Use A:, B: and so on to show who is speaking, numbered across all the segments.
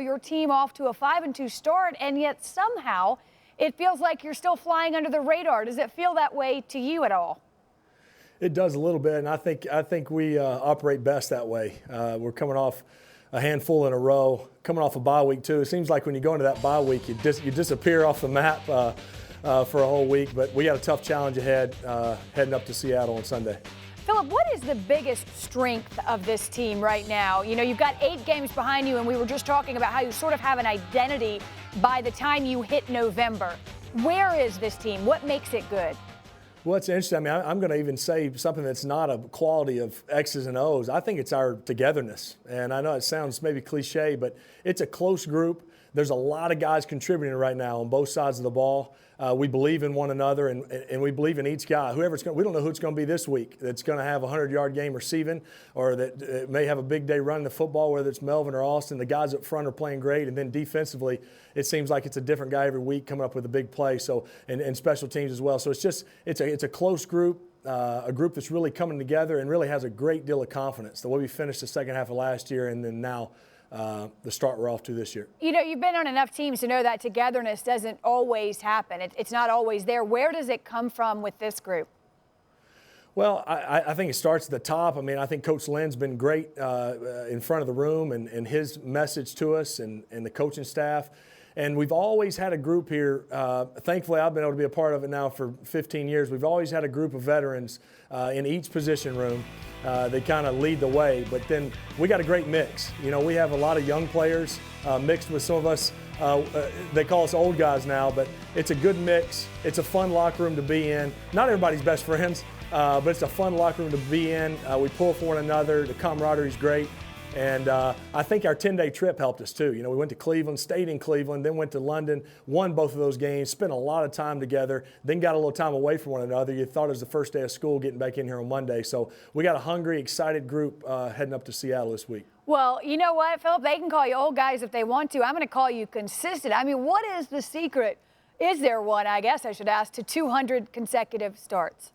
A: Your team off to a 5-2 start, and yet somehow it feels like you're still flying under the radar. Does it feel that way to you at all?
B: It does a little bit, and I think we operate best that way. We're coming off a handful in a row, coming off a bye week too. It seems like when you go into that bye week, you disappear off the map for a whole week. But we got a tough challenge ahead, heading up to Seattle on Sunday.
A: Philip, what is the biggest strength of this team right now? You know, you've got 8 games behind you, and we were just talking about how you sort of have an identity by the time you hit November. Where is this team? What makes it good?
B: Well, it's interesting. I mean, I'm going to even say something that's not a quality of X's and O's. I think it's our togetherness. And I know it sounds maybe cliche, but it's a close group. There's a lot of guys contributing right now on both sides of the ball. We believe in one another, and we believe in each guy. We don't know who it's going to be this week that's going to have a 100-yard game receiving, or that may have a big day running the football, whether it's Melvin or Austin. The guys up front are playing great, and then defensively, it seems like it's a different guy every week coming up with a big play. So, and special teams as well. So it's a close group. A group that's really coming together and really has a great deal of confidence. The way we finished the second half of last year, and then now the start we're off to this year.
A: You know, you've been on enough teams to know that togetherness doesn't always happen. It's not always there. Where does it come from with this group?
B: Well, I think it starts at the top. I mean, I think Coach Lynn's been great in front of the room and his message to us and the coaching staff. And we've always had a group here. Thankfully, I've been able to be a part of it now for 15 years. We've always had a group of veterans in each position room. They kind of lead the way, but then we got a great mix. You know, we have a lot of young players mixed with some of us. They call us old guys now, but it's a good mix. It's a fun locker room to be in. Not everybody's best friends, but it's a fun locker room to be in. We pull for one another. The camaraderie is great. And I think our 10-day trip helped us too. You know, we went to Cleveland, stayed in Cleveland, then went to London, won both of those games, spent a lot of time together, then got a little time away from one another. You thought it was the first day of school getting back in here on Monday. So we got a hungry, excited group heading up to Seattle this week.
A: Well, you know what, Philip? They can call you old guys if they want to. I'm going to call you consistent. I mean, what is the secret? Is there one, I guess I should ask, to 200 consecutive starts?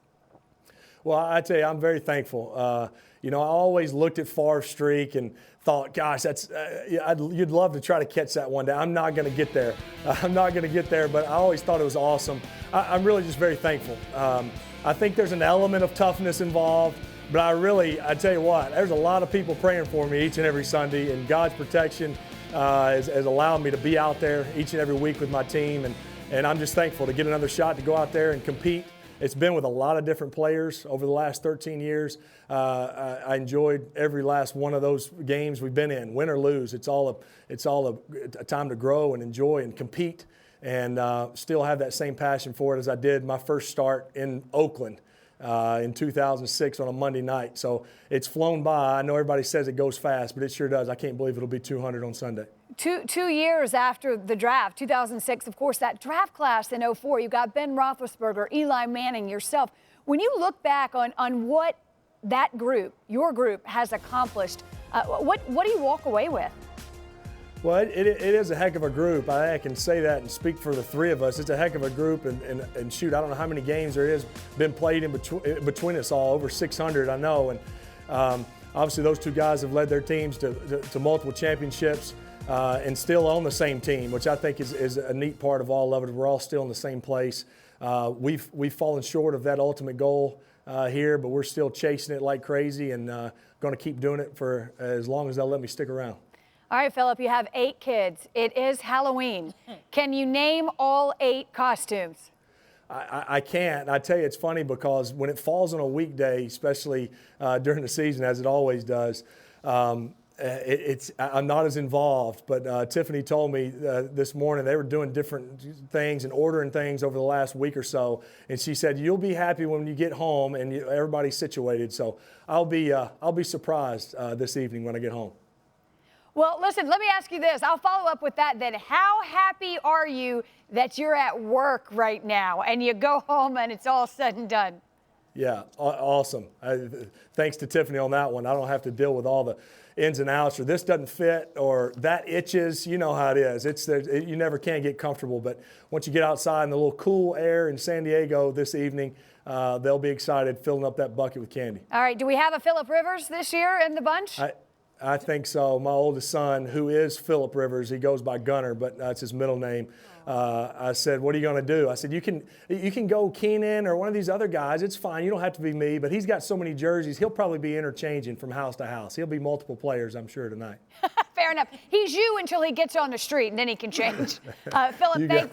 B: Well, I tell you, I'm very thankful. You know, I always looked at Favre's streak and thought, gosh, that's you'd love to try to catch that one day. I'm not going to get there. But I always thought it was awesome. I'm really just very thankful. I think there's an element of toughness involved, but I tell you what, there's a lot of people praying for me each and every Sunday, and God's protection has allowed me to be out there each and every week with my team, and I'm just thankful to get another shot to go out there and compete. It's been with a lot of different players over the last 13 years. I enjoyed every last one of those games we've been in, win or lose. It's all a time to grow and enjoy and compete, and still have that same passion for it as I did my first start in Oakland in 2006 on a Monday night. So it's flown by. I know everybody says it goes fast, but it sure does. I can't believe it'll be 200 on Sunday.
A: Two years after the draft, 2006, of course, that draft class in 04, you got Ben Roethlisberger, Eli Manning, yourself. When you look back on what that group, your group, has accomplished, what do you walk away with?
B: Well, it is a heck of a group. I can say that and speak for the three of us. It's a heck of a group, and shoot, I don't know how many games there is been played in between us all, over 600, I know. And obviously those two guys have led their teams to multiple championships. And still on the same team, which I think is a neat part of all of it. We're all still in the same place. We've fallen short of that ultimate goal here, but we're still chasing it like crazy, and going to keep doing it for as long as they'll let me stick around.
A: All right, Philip, you have 8 kids. It is Halloween. Can you name all 8 costumes?
B: I can't. I tell you, it's funny because when it falls on a weekday, especially during the season, as it always does, I'm not as involved, but Tiffany told me this morning they were doing different things and ordering things over the last week or so, and she said you'll be happy when you get home and everybody's situated. So I'll be surprised this evening when I get home.
A: Well, listen, let me ask you this. I'll follow up with that then. How happy are you that you're at work right now and you go home and it's all said and done?
B: Yeah, awesome. Thanks to Tiffany on that one. I don't have to deal with all the ins and outs, or this doesn't fit, or that itches. You know how it is. You never can get comfortable, but once you get outside in the little cool air in San Diego this evening, they'll be excited filling up that bucket with candy.
A: All right, do we have a Philip Rivers this year in the bunch?
B: I think so. My oldest son, who is Phillip Rivers, he goes by Gunner, but that's his middle name. I said, what are you going to do? I said, you can go Keenan or one of these other guys. It's fine. You don't have to be me. But he's got so many jerseys, he'll probably be interchanging from house to house. He'll be multiple players, I'm sure, tonight.
A: Fair enough. He's you until he gets on the street, and then he can change. Phillip,